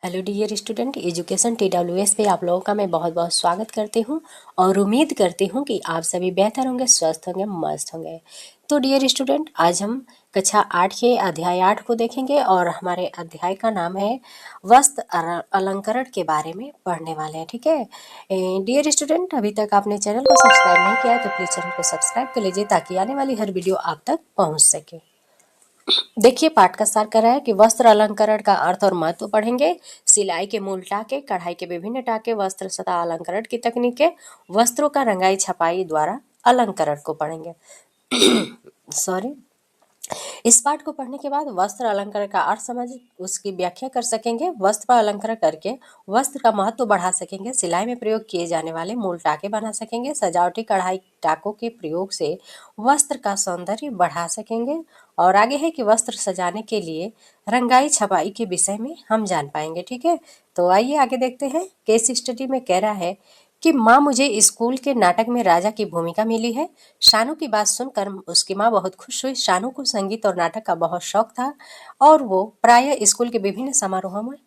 Hello dear student, education TWS पे आप लोगों का मैं बहुत बहुत स्वागत करती हूँ और उम्मीद करती हूँ कि आप सभी बेहतर होंगे, स्वस्थ होंगे, मस्त होंगे। तो डियर स्टूडेंट, आज हम कक्षा 8 के अध्याय 8 को देखेंगे और हमारे अध्याय का नाम है वस्त्र अलंकरण के बारे में पढ़ने वाले हैं। ठीक है डियर स्टूडेंट, अभी तक आपने चैनल को सब्सक्राइब नहीं किया है तो प्लीज़ चैनल को सब्सक्राइब कर लीजिए ताकि आने वाली हर वीडियो आप तक पहुँच सके। देखिए, पाठ का सार कर रहा है कि वस्त्र अलंकरण का अर्थ और महत्व पढ़ेंगे। सिलाई के मूल टाके, कढ़ाई के विभिन्न टाके, वस्त्र सतह अलंकरण की तकनीकें, वस्त्रों का रंगाई छपाई द्वारा अलंकरण को पढ़ेंगे। सॉरी। इस पाठ को पढ़ने के बाद वस्त्र अलंकरण का अर्थ समझ उसकी व्याख्या कर सकेंगे। वस्त्र का अलंकरण करके वस्त्र का महत्व बढ़ा सकेंगे। सिलाई में प्रयोग किए जाने वाले मूल टाके बना सकेंगे। सजावटी कढ़ाई टाकों के प्रयोग से वस्त्र का सौंदर्य बढ़ा सकेंगे। और आगे है कि वस्त्र सजाने के लिए रंगाई छपाई के विषय में हम जान पाएंगे। ठीक है, तो आइए आगे देखते हैं। केस स्टडी में कह रहा है कि माँ, मुझे स्कूल के नाटक में राजा की भूमिका मिली है। शानू की बात सुनकर उसकी माँ बहुत खुश हुई। शानू को संगीत और नाटक का बहुत शौक था और वो प्रायः स्कूल के विभिन्न समारोहों में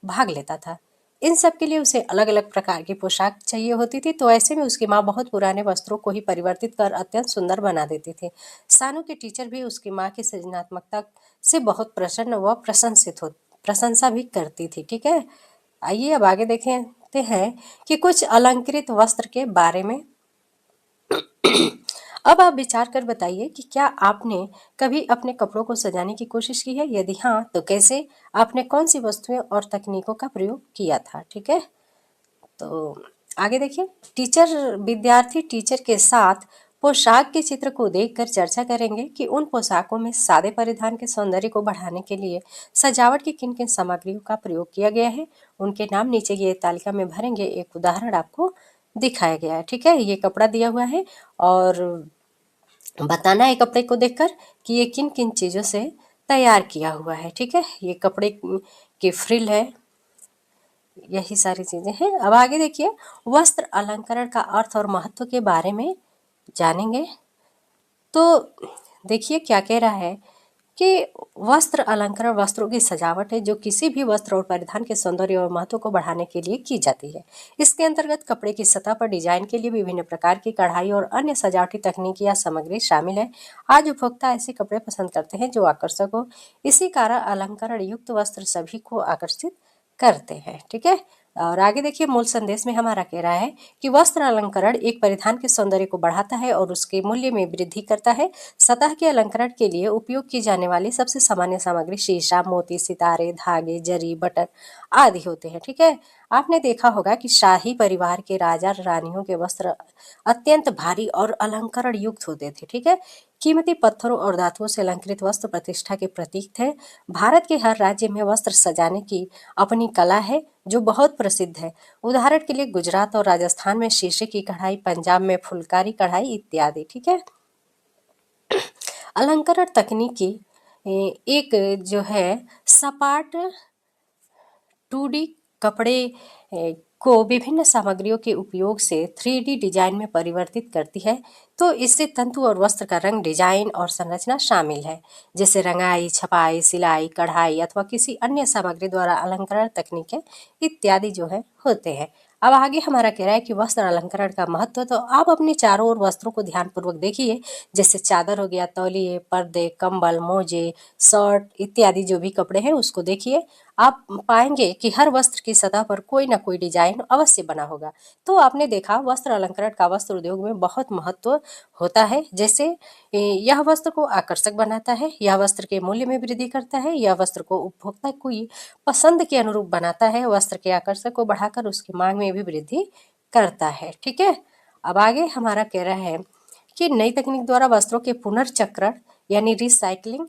भाग लेता था। इन सब के लिए उसे अलग अलग प्रकार की पोशाक चाहिए होती थी, तो ऐसे में उसकी माँ बहुत पुराने वस्त्रों को ही परिवर्तित कर अत्यंत सुंदर बना देती थी। शानू के टीचर भी उसकी माँ की सृजनात्मकता से बहुत प्रसन्न व प्रशंसा भी करती थी। ठीक है, आइए अब आगे देखते हैं कि कुछ अलंकृत वस्त्र के बारे में। अब आप विचार कर बताइए कि क्या आपने कभी अपने कपड़ों को सजाने की कोशिश की है? यदि हाँ, तो कैसे? आपने कौन सी वस्तुएं और तकनीकों का प्रयोग किया था? ठीक है, तो आगे देखिए। विद्यार्थी टीचर के साथ पोशाक के चित्र को देखकर चर्चा करेंगे कि उन पोशाकों में सादे परिधान के सौंदर्य को बढ़ाने के लिए सजावट की किन किन सामग्रियों का प्रयोग किया गया है। उनके नाम नीचे की तालिका में भरेंगे। एक उदाहरण आपको दिखाया गया है। ठीक है, ये कपड़ा दिया हुआ है और बताना है कपड़े को देखकर कि ये किन किन चीज़ों से तैयार किया हुआ है। ठीक है, ये कपड़े की फ्रिल है, यही सारी चीज़ें हैं। अब आगे देखिए, वस्त्र अलंकरण का अर्थ और महत्व के बारे में जानेंगे। तो देखिए क्या कह रहा है कि वस्त्र अलंकरण वस्त्रों की सजावट है जो किसी भी वस्त्र और परिधान के सौंदर्य और महत्व को बढ़ाने के लिए की जाती है। इसके अंतर्गत कपड़े की सतह पर डिजाइन के लिए विभिन्न प्रकार की कढ़ाई और अन्य सजावटी तकनीक या सामग्री शामिल है। आज उपभोक्ता ऐसे कपड़े पसंद करते हैं जो आकर्षक हो। इसी कारण अलंकरण युक्त वस्त्र सभी को आकर्षित करते हैं। ठीक है, और आगे देखिए, मूल संदेश में हमारा कह रहा है कि वस्त्र अलंकरण एक परिधान के सौंदर्य को बढ़ाता है और उसके मूल्य में वृद्धि करता है। सतह के अलंकरण के लिए उपयोग की जाने वाली सबसे सामान्य सामग्री शीशा, मोती, सितारे, धागे, जरी, बटन आदि होते हैं। ठीक है, आपने देखा होगा कि शाही परिवार के राजा रानियों के वस्त्र अत्यंत भारी और अलंकरण युक्त होते थे। ठीक है, कीमती पत्थरों और धातुओं से अलंकृत वस्त्र प्रतिष्ठा के प्रतीक थे। भारत के हर राज्य में वस्त्र सजाने की अपनी कला है जो बहुत प्रसिद्ध है। उदाहरण के लिए गुजरात और राजस्थान में शीशे की कढ़ाई, पंजाब में फुलकारी कढ़ाई इत्यादि। ठीक है, अलंकरण तकनीकी एक जो है सपाट 2D कपड़े को विभिन्न सामग्रियों के उपयोग से 3D डिजाइन में परिवर्तित करती है। तो इससे तंतु और वस्त्र का रंग, डिजाइन और संरचना शामिल है, जैसे रंगाई, छपाई, सिलाई, कढ़ाई अथवा किसी अन्य सामग्री द्वारा अलंकरण तकनीकें इत्यादि जो है होते हैं। अब आगे हमारा कह रहा है कि वस्त्र अलंकरण का महत्व। तो आप अपने चारों ओर वस्त्रों को ध्यानपूर्वक देखिए, जैसे चादर हो गया, तौलिए, पर्दे, कंबल, मोजे, शर्ट इत्यादि जो भी कपड़े हैं उसको देखिए। आप पाएंगे कि हर वस्त्र की सतह पर कोई ना कोई डिजाइन अवश्य बना होगा। तो आपने देखा, वस्त्र अलंकरण का वस्त्र उद्योग में बहुत महत्व होता है। जैसे यह वस्त्र को आकर्षक बनाता है, यह वस्त्र के मूल्य में वृद्धि करता है, यह वस्त्र को उपभोक्ता की पसंद के अनुरूप बनाता है, वस्त्र के आकर्षक को बढ़ाकर उसकी मांग में भी वृद्धि करता है। ठीक है, अब आगे हमारा कह रहा है कि नई तकनीक द्वारा वस्त्रों के पुनर्चक्रण यानी रिसाइकलिंग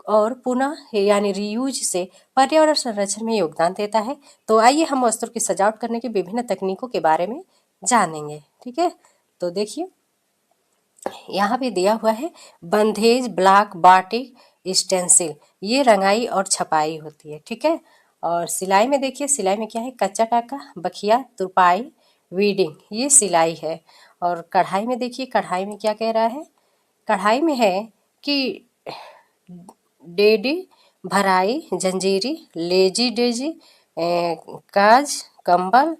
और पुनः यानी रीयूज से पर्यावरण संरक्षण में योगदान देता है। तो आइए हम वस्त्रों की सजावट करने की विभिन्न तकनीकों के बारे में जानेंगे। ठीक है, तो देखिए यहाँ पे दिया हुआ है बंधेज, ब्लॉक, बाटिक, स्टेंसिल, ये रंगाई और छपाई होती है। ठीक है, और सिलाई में देखिए, सिलाई में क्या है, कच्चा टाका, बखिया, तुरपाई, वीडिंग, ये सिलाई है। और कढ़ाई में देखिए, कढ़ाई में क्या कह रहा है, कढ़ाई में है कि डेडी, भराई, जंजीरी, लेजी डेजी, काज, कंबल,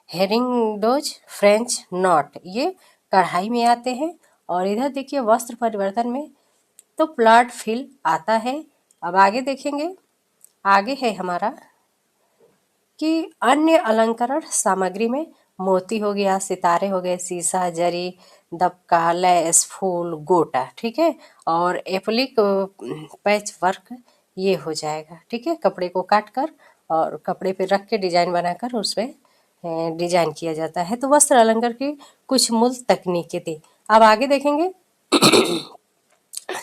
हेरिंगडोज, फ्रेंच नॉट, ये कढ़ाई में आते हैं। और इधर देखिए वस्त्र परिवर्तन में तो प्लाट फिल आता है। अब आगे देखेंगे, आगे है हमारा कि अन्य अलंकरण सामग्री में मोती हो गया, सितारे हो गए, शीशा, जरी, दबका, लैस, फूल, गोटा, ठीक है। और एप्लिक पैच वर्क ये हो जाएगा, ठीक है। कपड़े को काट कर और कपड़े पे रख के डिजाइन बनाकर उसमें डिजाइन किया जाता है। तो वस्त्र अलंकार की कुछ मूल तकनीकें थी। अब आगे देखेंगे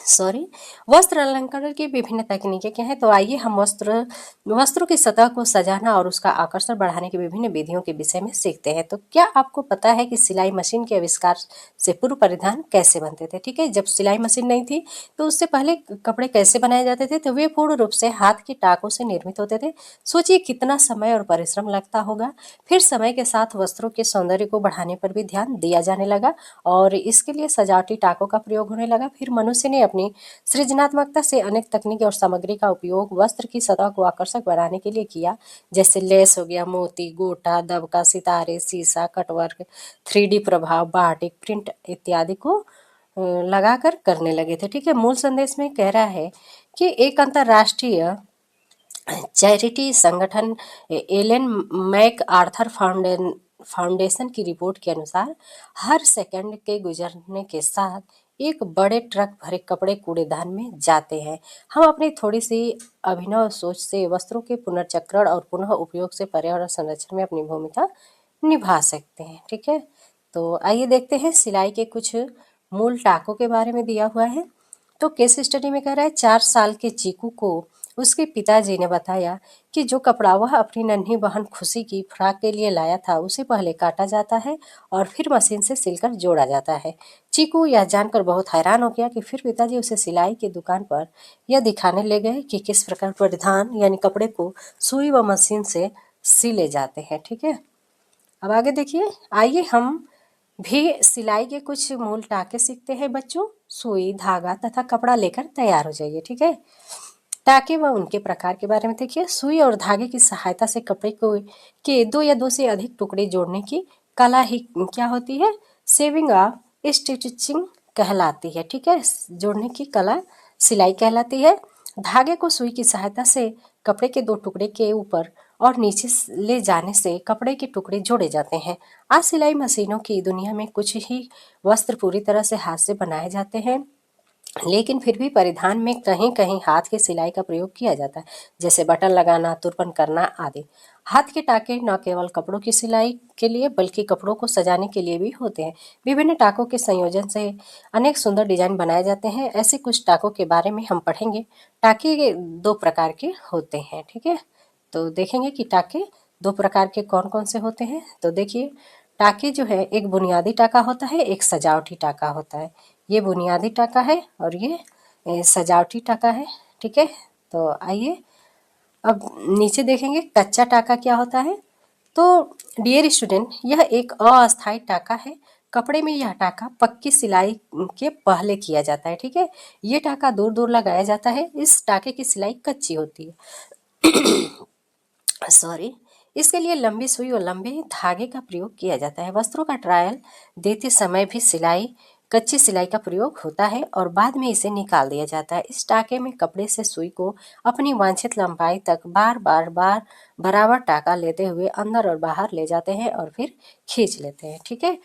सॉरी, वस्त्र अलंकरण की विभिन्न तकनीकें क्या हैं। तो आइए हम वस्त्रों की सतह को सजाना और उसका आकर्षण बढ़ाने की विभिन्न विधियों के विषय में सीखते हैं। तो क्या आपको पता है कि सिलाई मशीन के आविष्कार से पूर्व परिधान कैसे बनते थे, ठीक है। जब सिलाई मशीन नहीं थी तो उससे पहले कपड़े कैसे बनाए जाते थे, तो वे पूर्ण रूप से हाथ की टाकों से निर्मित होते थे। सोचिए कितना समय और परिश्रम लगता होगा। फिर समय के साथ वस्त्रों के सौंदर्य को बढ़ाने पर भी ध्यान दिया जाने लगा और इसके लिए सजावटी टाकों का प्रयोग होने लगा। फिर मनुष्य ने अपनी सृजनात्मकता से अनेक तकनीकी और सामग्री का उपयोग वस्त्र की सतह को आकर्षक बनाने के लिए किया, जैसे लेस हो गया, मोती, गोटा, दबका, सितारे, शीशा, कटवर्क, 3D प्रभाव, बाटिक प्रिंट इत्यादि को लगाकर करने लगे थे, ठीक है। मूल संदेश में कह रहा है कि एक अंतर्राष्ट्रीय चैरिटी संगठन एलन मैक आर्थर फाउंडेशन की रिपोर्ट के अनुसार हर सेकंड के गुजरने के साथ एक बड़े ट्रक भरे कपड़े कूड़ेदान में जाते हैं। हम अपनी थोड़ी सी अभिनव सोच से वस्त्रों के पुनर्चक्रण और पुनः उपयोग से पर्यावरण संरक्षण में अपनी भूमिका निभा सकते हैं, ठीक है। तो आइए देखते हैं सिलाई के कुछ मूल टाकों के बारे में दिया हुआ है। तो केस स्टडी में कह रहा है 4 साल के चीकू को उसके पिताजी ने बताया कि जो कपड़ा वह अपनी नन्ही बहन खुशी की फ्रॉक के लिए लाया था उसे पहले काटा जाता है और फिर मशीन से सिलकर जोड़ा जाता है। चीकू यह जानकर बहुत हैरान हो गया कि फिर पिताजी उसे सिलाई की दुकान पर यह दिखाने ले गए कि किस प्रकार परिधान यानी कपड़े को सुई व मशीन से सिले जाते हैं, ठीक है। अब आगे देखिए, आइए हम भी सिलाई के कुछ मूल टाके सीखते हैं बच्चों। सुई, धागा तथा कपड़ा लेकर तैयार हो जाइए, ठीक है। टाके व उनके प्रकार के बारे में देखिए। सुई और धागे की सहायता से कपड़े को के दो या दो से अधिक टुकड़े जोड़ने की कला ही क्या होती है, सेविंग ऑफ स्टिचिंग कहलाती है, ठीक है। जोड़ने की कला सिलाई कहलाती है। धागे को सुई की सहायता से कपड़े के दो टुकड़े के ऊपर और नीचे ले जाने से कपड़े के टुकड़े जोड़े जाते हैं। आज सिलाई मशीनों की दुनिया में कुछ ही वस्त्र पूरी तरह से हाथ से बनाए जाते हैं, लेकिन फिर भी परिधान में कहीं कहीं हाथ की सिलाई का प्रयोग किया जाता है, जैसे बटन लगाना, तुरपन करना आदि। हाथ के टाके न केवल कपड़ों की सिलाई के लिए बल्कि कपड़ों को सजाने के लिए भी होते हैं। विभिन्न टाकों के संयोजन से अनेक सुंदर डिजाइन बनाए जाते हैं। ऐसे कुछ टाकों के बारे में हम पढ़ेंगे। टाके दो प्रकार के होते हैं, ठीक है। तो देखेंगे कि टाके दो प्रकार के कौन कौन से होते हैं। तो देखिए, टाके जो है एक बुनियादी टाका होता है, एक सजावटी टाका होता है। ये बुनियादी टाका है और ये सजावटी टाका है, ठीक है। तो आइए अब नीचे देखेंगे कच्चा टाका क्या होता है। तो डियर स्टूडेंट, यह एक अस्थायी टाका है। कपड़े में यह टाका पक्की सिलाई के पहले किया जाता है, ठीक है। ये टाका दूर दूर लगाया जाता है। इस टाके की सिलाई कच्ची होती है सॉरी, इसके लिए लंबी सुई और लंबे धागे का प्रयोग किया जाता है। वस्त्रों का ट्रायल देते समय भी कच्ची सिलाई का प्रयोग होता है और बाद में इसे निकाल दिया जाता है। इस टाके में कपड़े से सुई को अपनी वांछित लंबाई तक बार बराबर टाका लेते हुए अंदर और बाहर ले जाते हैं और फिर खींच लेते हैं, ठीक है।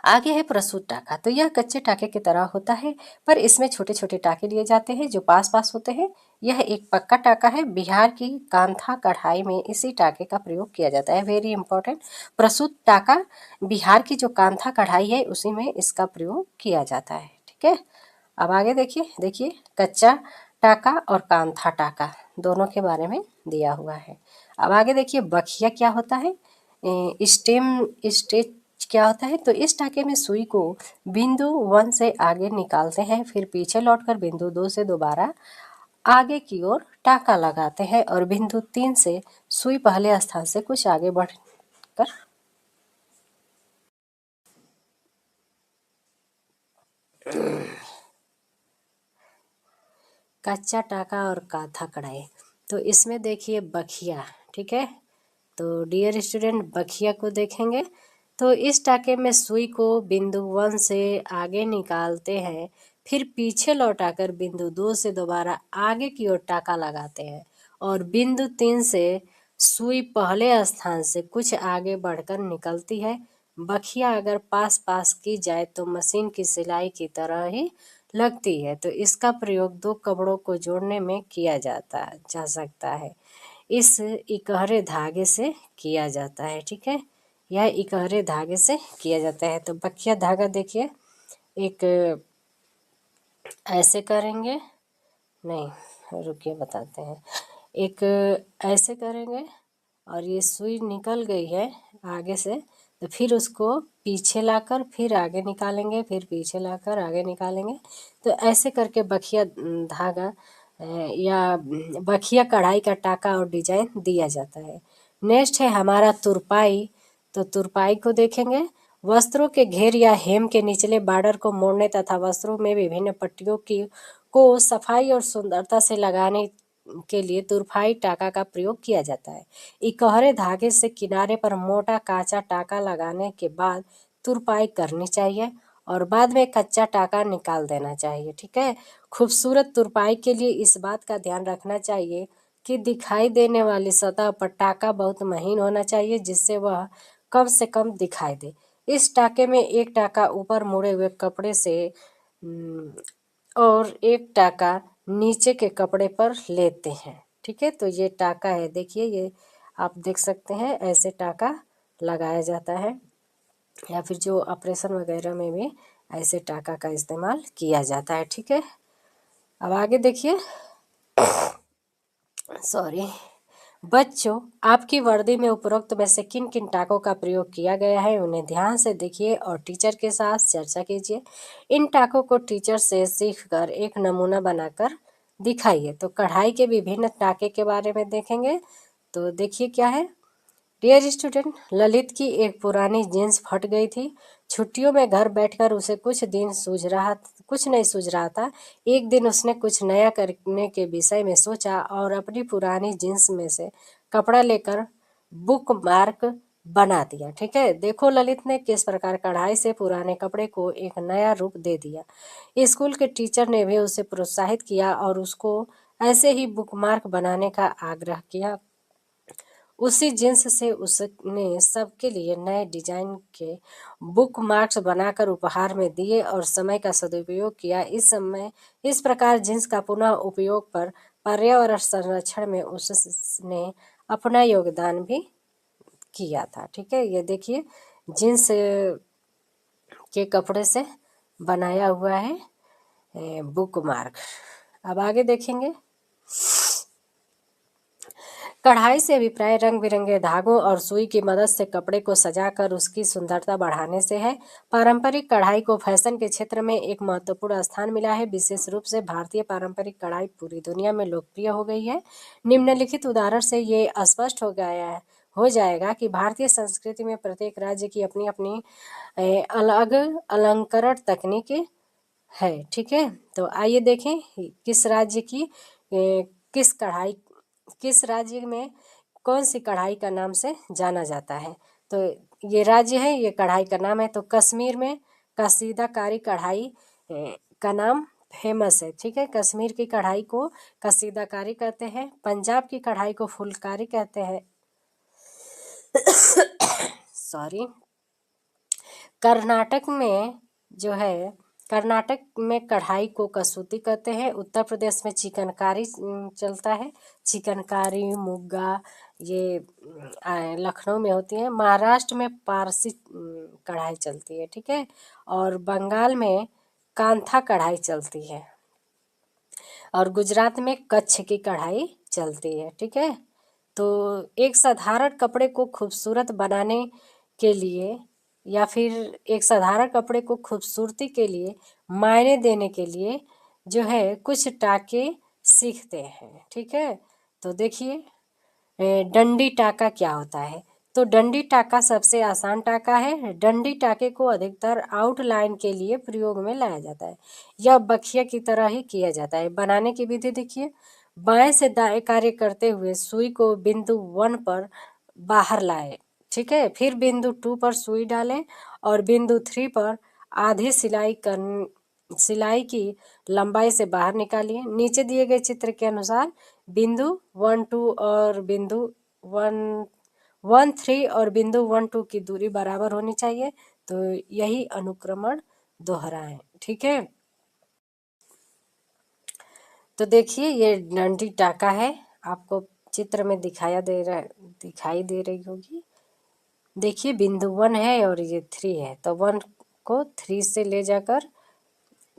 आगे है प्रसूत टाका। तो यह कच्चे टाके की तरह होता है, पर इसमें छोटे छोटे टाके लिए जाते हैं जो पास पास होते हैं। यह एक पक्का टाका है। बिहार की कांथा कढ़ाई में इसी टाके का प्रयोग किया जाता है। वेरी इंपॉर्टेंट, प्रसूत टाका बिहार की जो कांथा कढ़ाई है उसी में इसका प्रयोग किया जाता है, ठीक है। अब आगे देखिए, कच्चा टाका और कांथा टाका दोनों के बारे में दिया हुआ है। अब आगे देखिए बखिया क्या होता है, स्टेम स्टेच क्या होता है। तो इस टाके में सुई को बिंदु 1 से आगे निकालते हैं, फिर पीछे लौटकर बिंदु 2 से दोबारा आगे की ओर टाका लगाते हैं और बिंदु 3 से सुई पहले स्थान से कुछ आगे बढ़कर कच्चा टाका और काथा कढ़ाई। तो इसमें देखिए बखिया, ठीक है। तो डियर स्टूडेंट, बखिया को देखेंगे तो इस टाके में सुई को बिंदु 1 से आगे निकालते हैं, फिर पीछे लौटाकर बिंदु 2 से दोबारा आगे की ओर टाका लगाते हैं और बिंदु 3 से सुई पहले स्थान से कुछ आगे बढ़कर निकलती है। बखिया अगर पास पास की जाए तो मशीन की सिलाई की तरह ही लगती है। तो इसका प्रयोग दो कपड़ों को जोड़ने में किया जा सकता है। इस इकहरे धागे से किया जाता है, ठीक है। यह इकहरे धागे से किया जाता है। तो बखिया धागा देखिए, एक ऐसे करेंगे, नहीं रुकिए बताते हैं, एक ऐसे करेंगे और ये सुई निकल गई है आगे से, तो फिर उसको पीछे लाकर फिर आगे निकालेंगे, फिर पीछे लाकर आगे निकालेंगे। तो ऐसे करके बखिया धागा या बखिया कढ़ाई का टाका और डिजाइन दिया जाता है। नेक्स्ट है हमारा तुरपाई। तो तुरपाई को देखेंगे। वस्त्रों के घेर या हेम के निचले बॉर्डर को मोड़ने तथा वस्त्रों में विभिन्न पट्टियों को सफाई और सुंदरता से लगाने के लिए तुरपाई टाका का प्रयोग किया जाता है। इकहरे धागे से किनारे पर मोटा काचा टाका लगाने के बाद तुरपाई करनी चाहिए और बाद में कच्चा टाका निकाल देना चाहिए, ठीक है। खूबसूरत तुरपाई के लिए इस बात का ध्यान रखना चाहिए कि दिखाई देने वाली सतह पर टाका बहुत महीन होना चाहिए, जिससे वह कम से कम दिखाई दे। इस टाके में एक टाका ऊपर मुड़े हुए कपड़े से और एक टाका नीचे के कपड़े पर लेते हैं, ठीक है। तो ये टाका है, देखिए ये आप देख सकते हैं, ऐसे टाका लगाया जाता है या फिर जो ऑपरेशन वगैरह में भी ऐसे टाका का इस्तेमाल किया जाता है, ठीक है। अब आगे देखिए, सॉरी बच्चों, आपकी वर्दी में उपरोक्त में से किन किन टाकों का प्रयोग किया गया है उन्हें ध्यान से देखिए और टीचर के साथ चर्चा कीजिए। इन टाकों को टीचर से सीखकर एक नमूना बनाकर दिखाइए। तो कढ़ाई के विभिन्न टाके के बारे में देखेंगे। तो देखिए क्या है। डियर स्टूडेंट, ललित की एक पुरानी जीन्स फट गई थी। छुट्टियों में घर बैठकर उसे कुछ नहीं सूझ रहा था। एक दिन उसने कुछ नया करने के विषय में सोचा और अपनी पुरानी जीन्स में से कपड़ा लेकर बुक मार्क बना दिया, ठीक है। देखो ललित ने किस प्रकार कढ़ाई से पुराने कपड़े को एक नया रूप दे दिया। स्कूल के टीचर ने भी उसे प्रोत्साहित किया और उसको ऐसे ही बुक मार्क बनाने का आग्रह किया। उसी जींस से उसने सबके लिए नए डिजाइन के बुक मार्क्स बनाकर उपहार में दिए और समय का सदुपयोग किया। इस प्रकार जींस का पुनः उपयोग पर पर्यावरण संरक्षण में उसने अपना योगदान भी किया था, ठीक है। ये देखिए जींस के कपड़े से बनाया हुआ है बुक मार्क। अब आगे देखेंगे। कढ़ाई से अभिप्राय रंग बिरंगे धागों और सुई की मदद से कपड़े को सजाकर उसकी सुंदरता बढ़ाने से है। पारंपरिक कढ़ाई को फैशन के क्षेत्र में एक महत्वपूर्ण स्थान मिला है। विशेष रूप से भारतीय पारंपरिक कढ़ाई पूरी दुनिया में लोकप्रिय हो गई है। निम्नलिखित उदाहरण से ये स्पष्ट हो जाएगा कि भारतीय संस्कृति में प्रत्येक राज्य की अपनी अपनी अलग अलंकरण तकनीक है, ठीक है। तो आइए देखें किस राज्य में कौन सी कढ़ाई का नाम से जाना जाता है। तो ये राज्य है, ये कढ़ाई का नाम है। तो कश्मीर में कसीदाकारी कढ़ाई का नाम फेमस है, ठीक है। कश्मीर की कढ़ाई को कसीदाकारी कहते हैं। पंजाब की कढ़ाई को फुलकारी कहते हैं। सॉरी। कर्नाटक में कढ़ाई को कसूती कहते हैं। उत्तर प्रदेश में चिकनकारी चलता है। चिकनकारी मुग्गा ये लखनऊ में होती है। महाराष्ट्र में पारसी कढ़ाई चलती है, ठीक है। और बंगाल में कांथा कढ़ाई चलती है और गुजरात में कच्छ की कढ़ाई चलती है, ठीक है। तो एक साधारण कपड़े को खूबसूरत बनाने के लिए या फिर एक साधारण कपड़े को खूबसूरती के लिए मायने देने के लिए जो है कुछ टाके सीखते हैं, ठीक है। तो देखिए डंडी टाका क्या होता है। तो डंडी टाका सबसे आसान टाका है। डंडी टाके को अधिकतर आउटलाइन के लिए प्रयोग में लाया जाता है। यह बखिया की तरह ही किया जाता है। बनाने की विधि देखिए, बाएं से दाएं कार्य करते हुए सुई को बिंदु 1 पर बाहर लाए, ठीक है। फिर बिंदु 2 पर सुई डालें और बिंदु 3 पर आधी सिलाई की लंबाई से बाहर निकालिए। नीचे दिए गए चित्र के अनुसार बिंदु 1 2 और बिंदु 1 3 और बिंदु 1 2 की दूरी बराबर होनी चाहिए। तो यही अनुक्रमण दोहराएं, ठीक है। तो देखिए ये डंडी टाका है, आपको चित्र में दिखाई दे रही होगी। देखिए बिंदु 1 है और ये 3 है, तो 1 को 3 से ले जाकर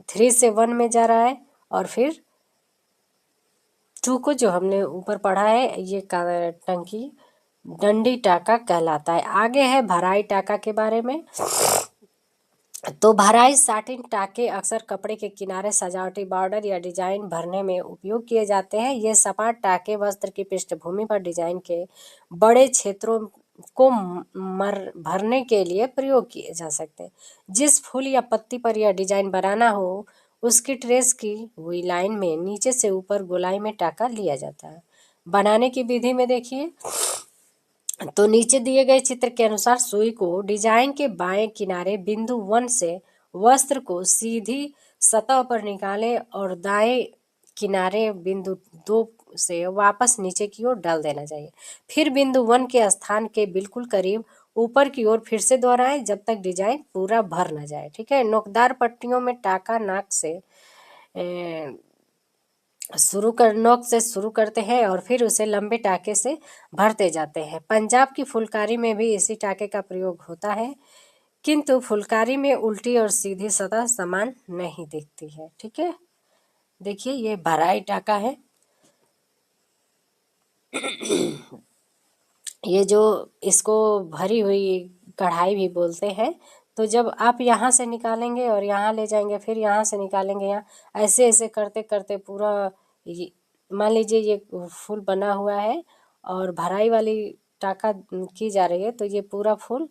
3 से 1 में जा रहा है और फिर 2 को जो हमने ऊपर पढ़ा है ये टंकी डंडी टाका कहलाता है। आगे है भराई टाका के बारे में। तो भराई साटिन टाके अक्सर कपड़े के किनारे सजावटी बॉर्डर या डिजाइन भरने में उपयोग किए जाते हैं। ये सपाट टाके वस्त्र की पृष्ठभूमि पर डिजाइन के बड़े क्षेत्रों को भरने के लिए प्रयोग किए जा सकते हैं। जिस फूल या पत्ती पर यह डिजाइन बनाना हो उसकी ट्रेस की हुई लाइन में नीचे से ऊपर गोलाई में टाका लिया जाता है। बनाने की विधि में देखिए, तो नीचे दिए गए चित्र के अनुसार सुई को डिजाइन के बाएं किनारे बिंदु 1 से वस्त्र को सीधी सतह पर निकालें और दाएं किनारे बिंदु 2 से वापस नीचे की ओर डाल देना चाहिए। फिर बिंदु 1 के स्थान के बिल्कुल करीब ऊपर की ओर फिर से दोहराएं जब तक डिजाइन पूरा भर न जाए, ठीक है। नोकदार पट्टियों में टाका नोक से शुरू करते हैं और फिर उसे लंबे टाके से भरते जाते हैं। पंजाब की फुलकारी में भी इसी टाके का प्रयोग होता है, किंतु फुलकारी में उल्टी और सीधी सतह समान नहीं दिखती है, ठीक है। देखिए ये भराई टाका है। ये जो इसको भरी हुई कढ़ाई भी बोलते हैं। तो जब आप यहाँ से निकालेंगे और यहाँ ले जाएंगे, फिर यहाँ से निकालेंगे, यहाँ ऐसे ऐसे करते करते पूरा मान लीजिए ये फूल बना हुआ है और भराई वाली टाका की जा रही है, तो ये पूरा फूल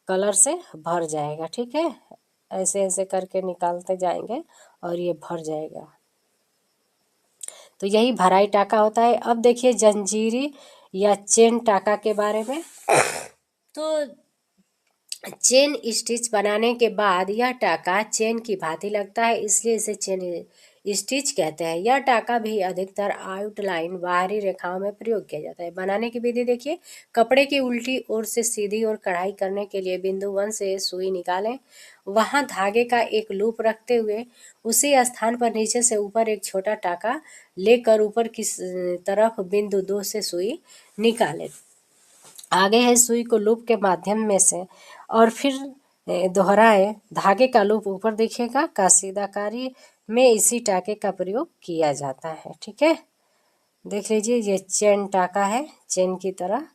कलर से भर जाएगा, ठीक है। ऐसे ऐसे करके निकालते जाएंगे और ये भर जाएगा। तो यही भराई टाका होता है। अब देखिए जंजीरी या चेन टाका के बारे में। तो चेन स्टिच बनाने के बाद यह टाका चेन की भांति लगता है, इसलिए इसे चेन स्टिच कहते हैं। यह टाका भी अधिकतर आउटलाइन बाहरी रेखाओं में प्रयोग किया जाता है। बनाने की विधि देखिए, कपड़े की उल्टी ओर से सीधी ओर कढ़ाई करने के लिए बिंदु 1 से सुई निकालें, वहां धागे का एक लूप रखते हुए उसी स्थान पर नीचे से ऊपर एक छोटा टाका लेकर ऊपर की तरफ बिंदु 2 से सुई निकालें। आगे है सुई को लूप के माध्यम में से और फिर दोहराए धागे का लूप ऊपर दिखेगा। कसीदाकारी में इसी टाके का प्रयोग किया जाता है, ठीक है। देख लीजिए ये चेन टाका है, चेन की तरह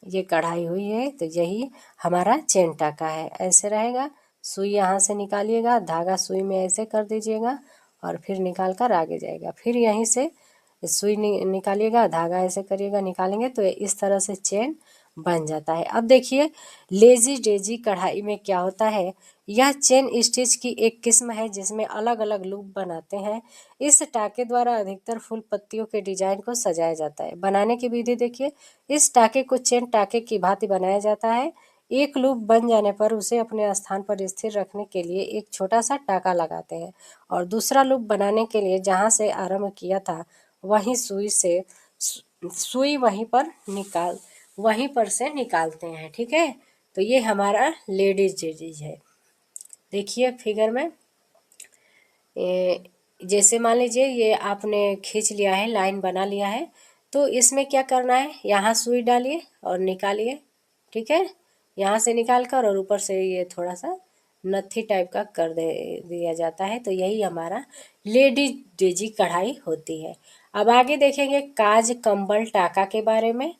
ये कढ़ाई हुई है, तो यही हमारा चेन टाका है। ऐसे रहेगा, सुई यहाँ से निकालिएगा, धागा सुई में ऐसे कर दीजिएगा और फिर निकाल कर आगे जाएगा। फिर यहीं से सुई निकालिएगा, धागा ऐसे करिएगा, निकालेंगे तो इस तरह से चेन बन जाता है। अब देखिए लेजी डेजी कढ़ाई में क्या होता है। यह चेन स्टिच की एक किस्म है जिसमें अलग अलग लूप बनाते हैं। इस टाके द्वारा अधिकतर फूल पत्तियों के डिजाइन को सजाया जाता है। बनाने की विधि देखिए, इस टाके को चेन टाके की भांति बनाया जाता है। एक लूप बन जाने पर उसे अपने स्थान पर स्थिर रखने के लिए एक छोटा सा टाका लगाते हैं और दूसरा लूप बनाने के लिए जहां से आरंभ किया था वहीं सुई वहीं पर से निकालते हैं, ठीक है। तो ये हमारा लेडीज जेडीज है। देखिए फिगर में जैसे मान लीजिए ये आपने खींच लिया है, लाइन बना लिया है, तो इसमें क्या करना है, यहाँ सुई डालिए और निकालिए, ठीक है। यहाँ से निकाल कर और ऊपर से ये थोड़ा सा नत्थी टाइप का कर दिया जाता है। तो यही हमारा लेडीज डेजी कढ़ाई होती है। अब आगे देखेंगे काज कंबल टाका के बारे में।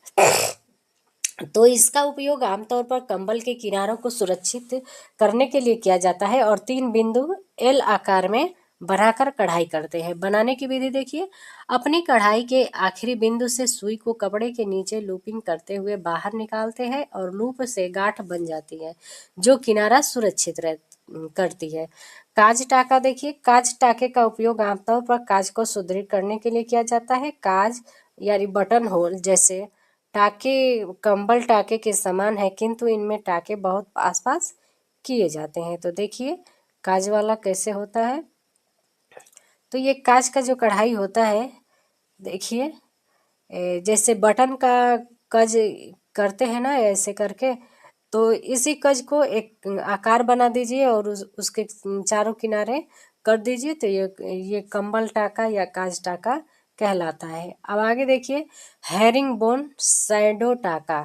तो इसका उपयोग आमतौर पर कंबल के किनारों को सुरक्षित करने के लिए किया जाता है और 3 बिंदु एल आकार में बनाकर कढ़ाई करते हैं। बनाने की विधि देखिए, अपनी कढ़ाई के आखिरी बिंदु से सुई को कपड़े के नीचे लूपिंग करते हुए बाहर निकालते हैं और लूप से गांठ बन जाती है जो किनारा सुरक्षित करती है। काज टाका देखिए, काज टाके का उपयोग आमतौर पर काज को सुदृढ़ करने के लिए किया जाता है। काज यानी बटन होल जैसे टाके कंबल टाके के समान है, किंतु इनमें टाके बहुत आसपास किए जाते हैं। तो देखिए काज वाला कैसे होता है। तो ये कांच का जो कढ़ाई होता है देखिए, जैसे बटन का कज करते हैं ना ऐसे करके, तो इसी कज को एक आकार बना दीजिए और उसके चारों किनारे कर दीजिए, तो ये कंबल टाका या काज टाका कहलाता है। अब आगे देखिए, हेरिंग बोन सैडो टाका।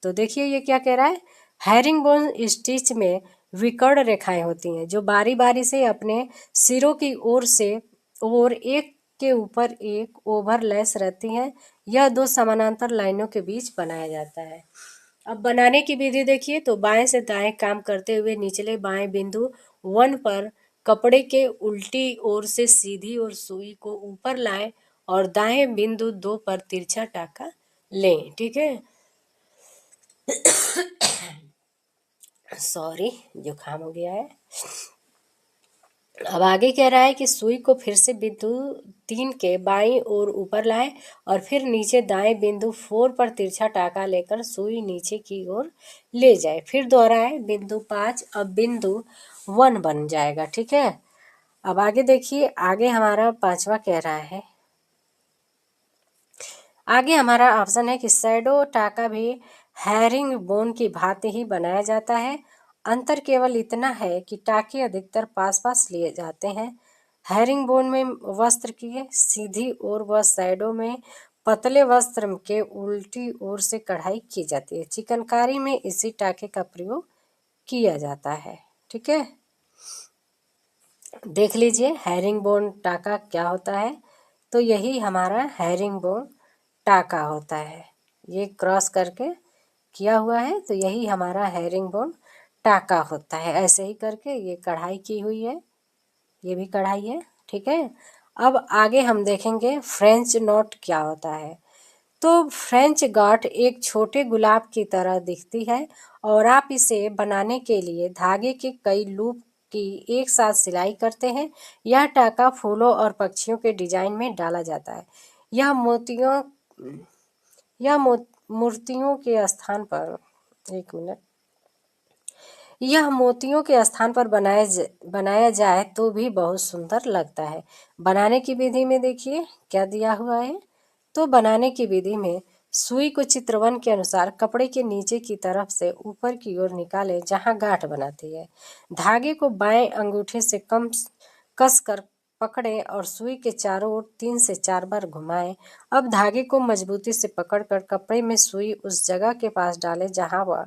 तो देखिए ये क्या कह रहा है, हेरिंग बोन स्टिच में विकर्ण रेखाएं होती हैं जो बारी बारी से अपने सिरों की ओर से और एक के ऊपर एक ओवरलैस रहती हैं। यह दो समानांतर लाइनों के बीच बनाया जाता है। अब बनाने की विधि देखिए, तो बाएं से दाएं काम करते हुए निचले बाएं बिंदु 1 पर कपड़े के उल्टी ओर से सीधी और सुई को ऊपर लाएं और दाएं बिंदु 2 पर तिरछा टाका लें। ठीक है, सॉरी जुकाम हो गया है। अब आगे कह रहा है कि सुई को फिर से बिंदु 3 के बाईं ओर ऊपर लाएं और फिर नीचे दाएं बिंदु 4 पर तिरछा टाका लेकर सुई नीचे की ओर ले जाए, फिर दोहराएं बिंदु 5 अब बिंदु 1 बन जाएगा। ठीक है, अब आगे देखिए, आगे हमारा पांचवा कह रहा है, आगे हमारा ऑप्शन है कि शैडो टाका भी हैरिंग बोन की भांति ही बनाया जाता है। अंतर केवल इतना है कि टाके अधिकतर पास पास लिए जाते हैं। हैरिंग बोन में वस्त्र की सीधी ओर व शैडो में पतले वस्त्र के उल्टी ओर से कढ़ाई की जाती है। चिकनकारी में इसी टाके का प्रयोग किया जाता है। ठीक है, देख लीजिए हैरिंग बोन टाका क्या होता है। तो यही हमारा हैरिंग बोन टाका होता है, ये क्रॉस करके किया हुआ है, तो यही हमारा हैरिंग बोन टाका होता है। ऐसे ही करके ये कढ़ाई की हुई है, ये भी कढ़ाई है। ठीक है, अब आगे हम देखेंगे फ्रेंच नॉट क्या होता है। तो फ्रेंच गांठ एक छोटे गुलाब की तरह दिखती है और आप इसे बनाने के लिए धागे के कई लूप की एक साथ सिलाई करते हैं। यह टाका फूलों और पक्षियों के डिजाइन में डाला जाता है। यह मोतियों यह मूर्तियों के स्थान पर, एक मिनट, यह मोतियों के स्थान पर बनाया जाए तो भी बहुत सुंदर लगता है। बनाने की विधि में देखिए क्या दिया हुआ है। तो बनाने की विधि में सुई को चित्रवन के अनुसार कपड़े के नीचे की तरफ से ऊपर की ओर निकालें जहां गांठ बनाती है। धागे को बाएं अंगूठे से कस कर पकड़ें और सुई के चारों ओर 3 से 4 बार घुमाएं। अब धागे को मजबूती से पकड़कर कपड़े में सुई उस जगह के पास डालें जहां वह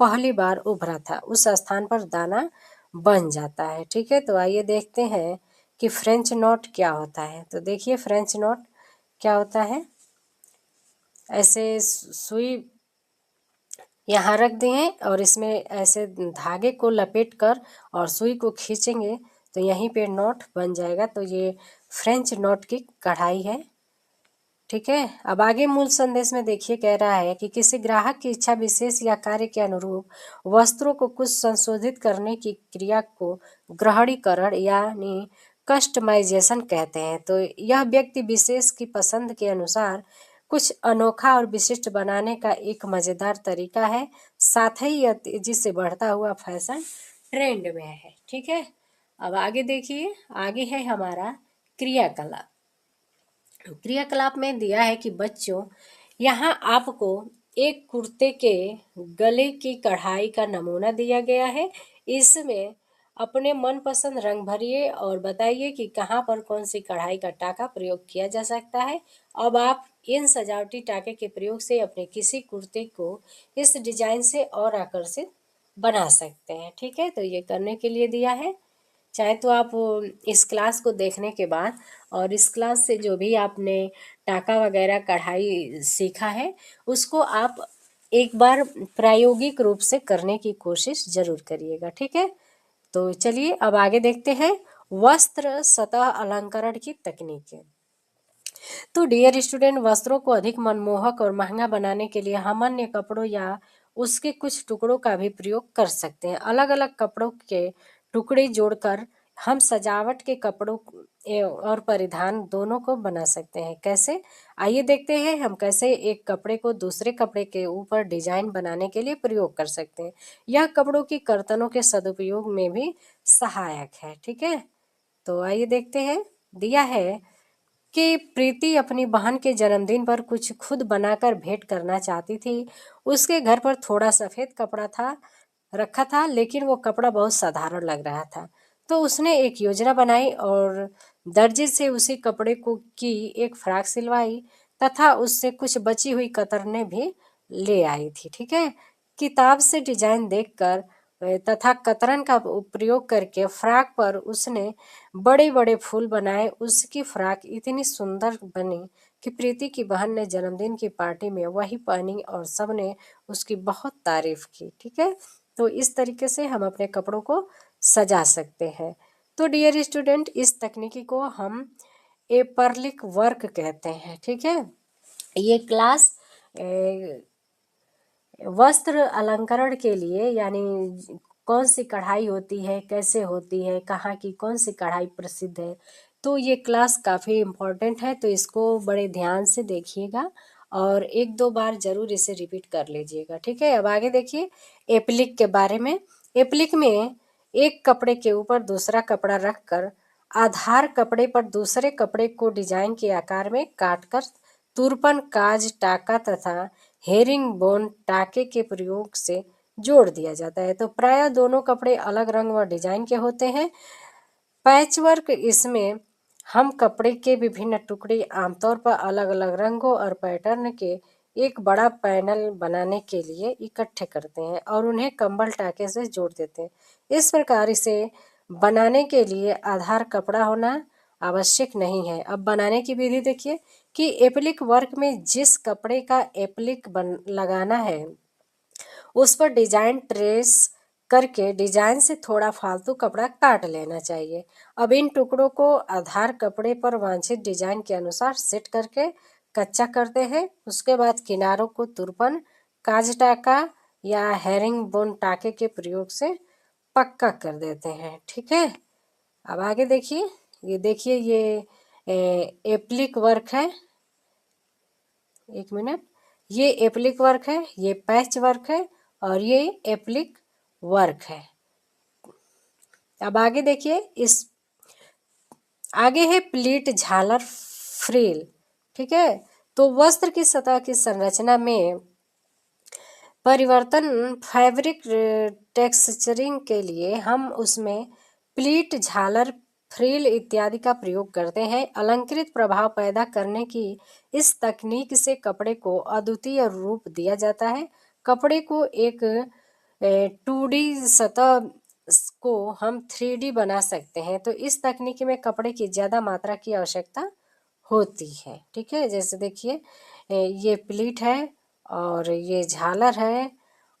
पहली बार उभरा था, उस स्थान पर दाना बन जाता है। ठीक है, तो आइए देखते हैं कि फ्रेंच नॉट क्या होता है। तो देखिए फ्रेंच नॉट क्या होता है। ऐसे सुई यहाँ रख दें और इसमें ऐसे धागे को लपेट कर और सुई को खींचेंगे तो यहीं पे नॉट बन जाएगा। तो ये फ्रेंच नॉट की कढ़ाई है। ठीक है, अब आगे मूल संदेश में देखिए कह रहा है कि किसी ग्राहक की इच्छा विशेष या कार्य के अनुरूप वस्त्रों को कुछ संशोधित करने की क्रिया को ग्रहणीकरण यानी कस्टमाइजेशन कहते हैं। तो यह व्यक्ति विशेष की पसंद के अनुसार कुछ अनोखा और विशिष्ट बनाने का एक मज़ेदार तरीका है। साथ ही यह तेजी से बढ़ता हुआ फैशन ट्रेंड में है। ठीक है, अब आगे देखिए, आगे है हमारा क्रियाकलाप। क्रियाकलाप में दिया है कि बच्चों, यहाँ आपको एक कुर्ते के गले की कढ़ाई का नमूना दिया गया है। इसमें अपने मनपसंद रंग भरिए और बताइए कि कहाँ पर कौन सी कढ़ाई का टाका प्रयोग किया जा सकता है। अब आप इन सजावटी टाके के प्रयोग से अपने किसी कुर्ते को इस डिजाइन से और आकर्षित बना सकते हैं। ठीक है, तो ये करने के लिए दिया है। चाहे तो आप इस क्लास को देखने के बाद और इस क्लास से जो भी आपने टाका वगैरह कढ़ाई सीखा है उसको आप एक बार प्रायोगिक रूप से करने की कोशिश ज़रूर करिएगा। ठीक है, तो चलिए अब आगे देखते हैं वस्त्र सतह अलंकरण की तकनीकें। तो डियर स्टूडेंट, वस्त्रों को अधिक मनमोहक और महंगा बनाने के लिए हम अन्य कपड़ों या उसके कुछ टुकड़ों का भी प्रयोग कर सकते हैं। अलग अलग कपड़ों के टुकड़े जोड़कर हम सजावट के कपड़ों और परिधान दोनों को बना सकते हैं। कैसे? आइए देखते हैं हम कैसे एक कपड़े को दूसरे कपड़े के ऊपर डिजाइन बनाने के लिए प्रयोग कर सकते हैं। यह कपड़ों की कर्तनों के सदुपयोग में भी सहायक है। ठीक है, तो आइए देखते हैं। दिया है कि प्रीति अपनी बहन के जन्मदिन पर कुछ खुद बनाकर भेंट करना चाहती थी। उसके घर पर थोड़ा सफ़ेद कपड़ा था रखा था, लेकिन वो कपड़ा बहुत साधारण लग रहा था। तो उसने एक योजना बनाई और दर्जी से उसी कपड़े को की एक फ्रॉक सिलवाई तथा उससे कुछ बची हुई कतरने भी ले आई थी। ठीक है, किताब से डिजाइन देखकर तथा कतरन का प्रयोग करके फ्रॉक पर उसने बड़े बड़े फूल बनाए। उसकी फ्रॉक इतनी सुंदर बनी कि प्रीति की बहन ने जन्मदिन की पार्टी में वही पहनी और सबने उसकी बहुत तारीफ की। ठीक है, तो इस तरीके से हम अपने कपड़ों को सजा सकते हैं। तो डियर स्टूडेंट, इस तकनीकी को हम एपर्लिक वर्क कहते हैं। ठीक है, ये क्लास वस्त्र अलंकरण के लिए, यानी कौन सी कढ़ाई होती है, कैसे होती है, कहाँ की कौन सी कढ़ाई प्रसिद्ध है, तो ये क्लास काफ़ी इम्पोर्टेंट है। तो इसको बड़े ध्यान से देखिएगा और एक दो बार ज़रूर इसे रिपीट कर लीजिएगा। ठीक है, अब आगे देखिए एप्लिक के बारे में। एप्लिक में एक कपड़े के ऊपर दूसरा कपड़ा रखकर आधार कपड़े पर दूसरे कपड़े को डिजाइन के आकार में काटकर तुरपन, काज, टाका तथा हेरिंग बोन टाके के प्रयोग से जोड़ दिया जाता है। तो प्रायः दोनों कपड़े अलग रंग व डिजाइन के होते हैं। पैचवर्क, इसमें हम कपड़े के विभिन्न टुकड़े आमतौर पर अलग अलग रंगों और पैटर्न के एक बड़ा पैनल बनाने के लिए इकट्ठे करते हैं और उन्हें कंबल टाके से जोड़ देते हैं। इस प्रकार इसे बनाने के लिए आधार कपड़ा होना आवश्यक नहीं है। अब बनाने की विधि देखिए कि एप्लिक वर्क में जिस कपड़े का एप्लिक लगाना है उस पर डिजाइन ट्रेस करके डिजाइन से थोड़ा फालतू कपड़ा काट लेना चाहिए। अब इन टुकड़ों को आधार कपड़े पर वांछित डिजाइन के अनुसार सेट करके कच्चा करते हैं। उसके बाद किनारों को तुरपन, काज टाका या हेरिंग बोन टाके के प्रयोग से पक्का कर देते हैं। ठीक है, अब आगे देखिए। ये देखिए, ये एप्लिक वर्क है। एक मिनट, ये एप्लिक वर्क है, ये पैच वर्क है और ये एप्लिक वर्क है। अब आगे देखिए, इस आगे है प्लीट, झालर, फ्रिल। ठीक है, तो वस्त्र की सतह की संरचना में परिवर्तन, फैब्रिक टेक्सचरिंग के लिए हम उसमें प्लीट, झालर, फ्रिल इत्यादि का प्रयोग करते हैं। अलंकृत प्रभाव पैदा करने की इस तकनीक से कपड़े को अद्वितीय रूप दिया जाता है। कपड़े को एक 2D सतह को हम 3D बना सकते हैं। तो इस तकनीक में कपड़े की ज़्यादा मात्रा की आवश्यकता होती है। ठीक है, जैसे देखिए ये प्लीट है और ये झालर है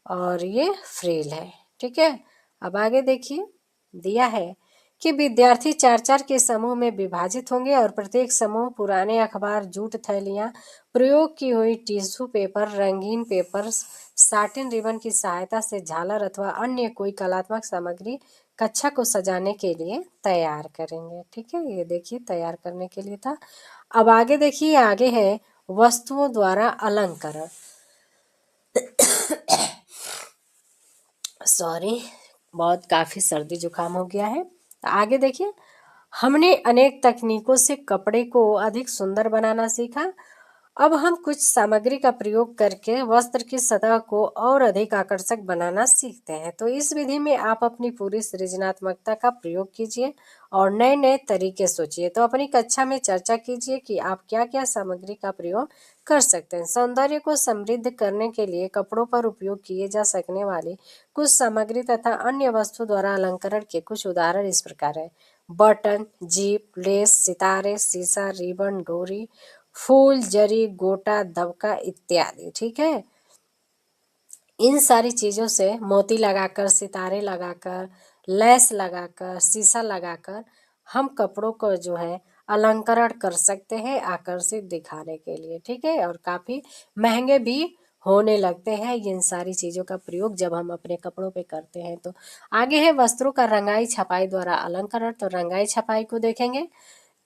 और ये फ्रिल है। ठीक है, अब आगे देखिए, दिया है कि विद्यार्थी चार चार के समूह में विभाजित होंगे और प्रत्येक समूह पुराने अखबार, जूट थैलियाँ, प्रयोग की हुई टिश्यू पेपर, रंगीन पेपर, साटिन रिबन की सहायता से झालर अथवा अन्य कोई कलात्मक सामग्री कक्षा को सजाने के लिए तैयार करेंगे। ठीक है, ये देखिए तैयार करने के लिए था। अब आगे देखिए, आगे है वस्तुओं द्वारा अलंकरण। सॉरी, बहुत काफ़ी सर्दी जुकाम हो गया है। आगे देखिए, हमने अनेक तकनीकों से कपड़े को अधिक सुंदर बनाना सीखा। अब हम कुछ सामग्री का प्रयोग करके वस्त्र की सतह को और अधिक आकर्षक बनाना सीखते हैं। तो इस विधि में आप अपनी पूरी सृजनात्मकता का प्रयोग कीजिए और नए नए तरीके सोचिए। तो अपनी कक्षा में चर्चा कीजिए कि आप क्या क्या सामग्री का प्रयोग कर सकते हैं। सौंदर्य को समृद्ध करने के लिए कपड़ों पर उपयोग किए जा सकने वाली कुछ सामग्री तथा अन्य वस्तु द्वारा अलंकरण के कुछ उदाहरण इस प्रकार है: बटन, जीप, लेस, सितारे, शीशा, रिबन, डोरी, फूल, जरी, गोटा, दबका इत्यादि। ठीक है, इन सारी चीज़ों से मोती लगाकर, सितारे लगाकर, लैस लगाकर, शीशा लगाकर हम कपड़ों को जो है अलंकरण कर सकते हैं आकर्षित दिखाने के लिए, ठीक है। और काफ़ी महंगे भी होने लगते हैं इन सारी चीज़ों का प्रयोग जब हम अपने कपड़ों पे करते हैं। तो आगे है वस्त्रों का रंगाई छपाई द्वारा अलंकरण। तो रंगाई छपाई को देखेंगे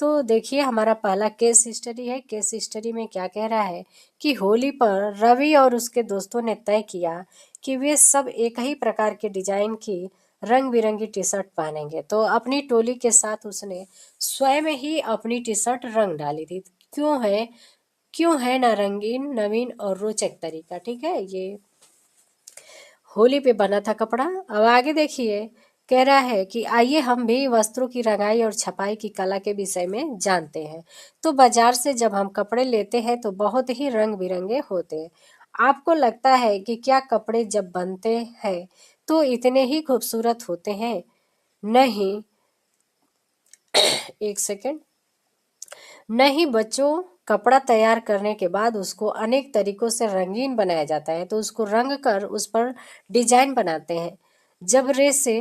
तो देखिए हमारा पहला केस स्टडी है। केस स्टडी में क्या कह रहा है कि होली पर रवि और उसके दोस्तों ने तय किया कि वे सब एक ही प्रकार के डिजाइन की रंग बिरंगी टी शर्ट पहनेंगे। तो अपनी टोली के साथ उसने स्वयं ही अपनी टी शर्ट रंग डाली थी। क्यों है ना रंगीन नवीन और रोचक तरीका, ठीक है। ये होली पे बना था कपड़ा। अब आगे देखिए कह रहा है कि आइए हम भी वस्त्रों की रंगाई और छपाई की कला के विषय में जानते हैं। तो बाजार से जब हम कपड़े लेते हैं तो बहुत ही रंग बिरंगे होते हैं। आपको लगता है कि क्या कपड़े जब बनते हैं तो इतने ही खूबसूरत होते हैं? नहीं, एक सेकेंड। नहीं बच्चों, कपड़ा तैयार करने के बाद उसको अनेक तरीकों से रंगीन बनाया जाता है। तो उसको रंग कर उस पर डिजाइन बनाते हैं। जब रेसे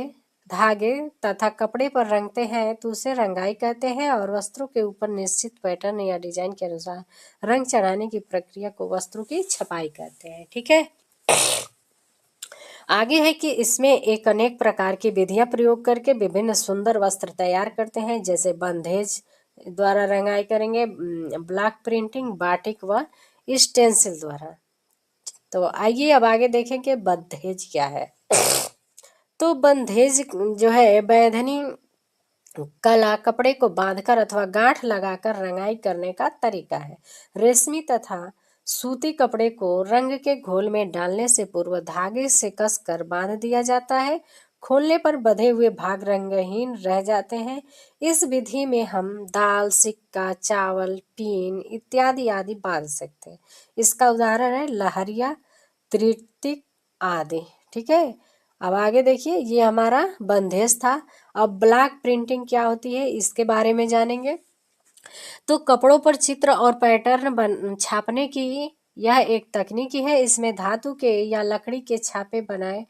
धागे तथा कपड़े पर रंगते हैं तो उसे रंगाई कहते हैं। और वस्त्रों के ऊपर निश्चित पैटर्न या डिजाइन के अनुसार रंग चढ़ाने की प्रक्रिया को वस्त्रों की छपाई कहते हैं, ठीक है। आगे है कि इसमें एक अनेक प्रकार की विधियां प्रयोग करके विभिन्न सुंदर वस्त्र तैयार करते हैं। जैसे बंधेज द्वारा रंगाई करेंगे, ब्लॉक प्रिंटिंग, बाटिक व स्टेंसिल द्वारा। तो आइए अब आगे देखेंगे बंधेज क्या है। तो बंधेज जो है बैधनी कला कपड़े को बांधकर अथवा गांठ लगाकर रंगाई करने का तरीका है। रेशमी तथा सूती कपड़े को रंग के घोल में डालने से पूर्व धागे से कसकर बांध दिया जाता है। खोलने पर बंधे हुए भाग रंगहीन रह जाते हैं। इस विधि में हम दाल, सिक्का, चावल, पीन इत्यादि आदि बांध सकते हैं। इसका उदाहरण है लहरिया, तृतीयक आदि, ठीक है। अब आगे देखिए ये हमारा बंधेज था। अब ब्लॉक प्रिंटिंग क्या होती है इसके बारे में जानेंगे। तो कपड़ों पर चित्र और पैटर्न छापने की यह एक तकनीकी है। इसमें धातु के या लकड़ी के छापे बनाए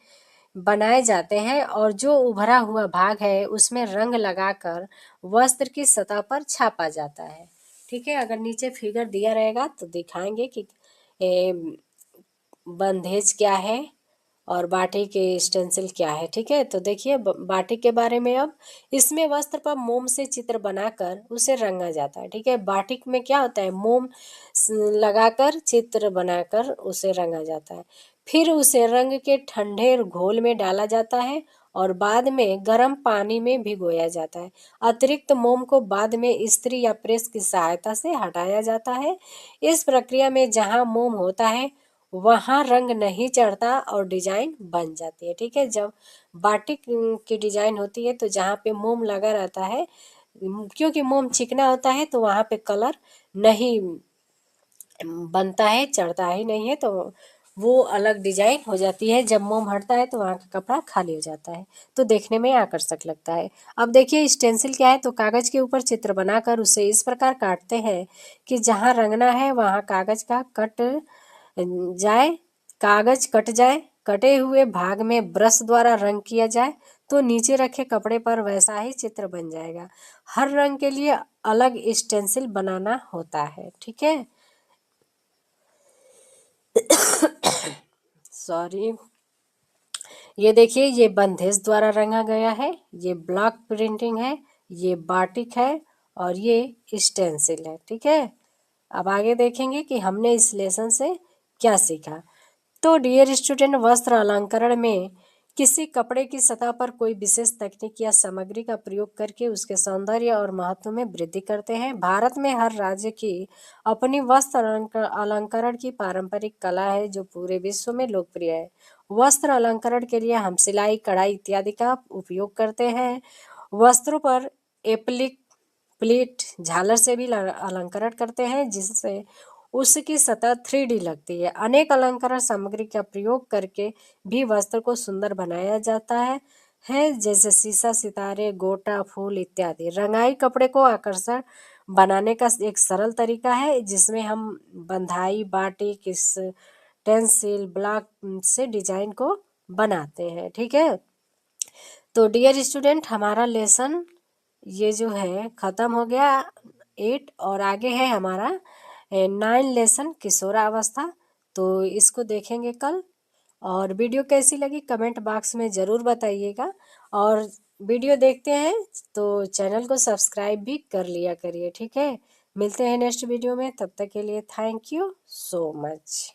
बनाए जाते हैं और जो उभरा हुआ भाग है उसमें रंग लगाकर वस्त्र की सतह पर छापा जाता है, ठीक है। अगर नीचे फिगर दिया रहेगा तो दिखाएंगे कि बंधेज क्या है और बाटिक के स्टेंसिल क्या है, ठीक है। तो देखिए बाटिक के बारे में। अब इसमें वस्त्र पर मोम से चित्र बनाकर उसे रंगा जाता है, ठीक है। बाटिक में क्या होता है, मोम लगाकर चित्र बनाकर उसे रंगा जाता है। फिर उसे रंग के ठंडे घोल में डाला जाता है और बाद में गर्म पानी में भिगोया जाता है। अतिरिक्त मोम को बाद में इस्त्री या प्रेस की सहायता से हटाया जाता है। इस प्रक्रिया में जहाँ मोम होता है वहाँ रंग नहीं चढ़ता और डिजाइन बन जाती है, ठीक है। जब बाटिक की डिजाइन होती है तो जहाँ पे मोम लगा रहता है, क्योंकि मोम चिकना होता है तो वहाँ पे कलर नहीं बनता है, चढ़ता ही नहीं है। तो वो अलग डिजाइन हो जाती है। जब मोम हटता है तो वहाँ का कपड़ा खाली हो जाता है, तो देखने में आकर्षक लगता है। अब देखिए स्टेंसिल क्या है। तो कागज के ऊपर चित्र बनाकर उसे इस प्रकार काटते हैं कि जहाँ रंगना है वहाँ जाए कागज कट जाए। कटे हुए भाग में ब्रश द्वारा रंग किया जाए तो नीचे रखे कपड़े पर वैसा ही चित्र बन जाएगा। हर रंग के लिए अलग स्टेंसिल बनाना होता है, ठीक है। सॉरी, ये देखिए ये बंधेज द्वारा रंगा गया है, ये ब्लॉक प्रिंटिंग है, ये बाटिक है और ये स्टेंसिल है, ठीक है। अब आगे देखेंगे कि हमने इस लेसन से क्या सीखा। तो डियर स्टूडेंट, वस्त्र अलंकरण में किसी कपड़े की सतह पर कोई विशेष तकनीक या सामग्री का प्रयोग करके उसके सौंदर्य और महत्व में वृद्धि करते हैं। भारत में हर राज्य की अपनी वस्त्र अलंकरण की पारंपरिक कला है जो पूरे विश्व में लोकप्रिय है। वस्त्र अलंकरण के लिए हम सिलाई, कढ़ाई इत्यादि का उपयोग करते हैं। वस्त्रों पर एप्लिक, प्लीट, झालर से भी अलंकरण करते हैं जिससे उसकी सतह 3D लगती है। अनेक अलंकरण सामग्री का प्रयोग करके भी वस्त्र को सुंदर बनाया जाता है जैसे शीशा, सितारे, गोटा, फूल इत्यादि। रंगाई कपड़े को आकर्षक बनाने का एक सरल तरीका है जिसमें हम बंधाई, बाटिक, स्टेंसिल, ब्लॉक से डिजाइन को बनाते हैं, ठीक है। तो डियर स्टूडेंट, हमारा लेसन ये जो है ख़त्म हो गया 8 और आगे है हमारा 9 लेसन किशोरावस्था। तो इसको देखेंगे कल। और वीडियो कैसी लगी कमेंट बॉक्स में ज़रूर बताइएगा। और वीडियो देखते हैं तो चैनल को सब्सक्राइब भी कर लिया करिए, ठीक है। मिलते हैं नेक्स्ट वीडियो में, तब तक के लिए थैंक यू सो मच।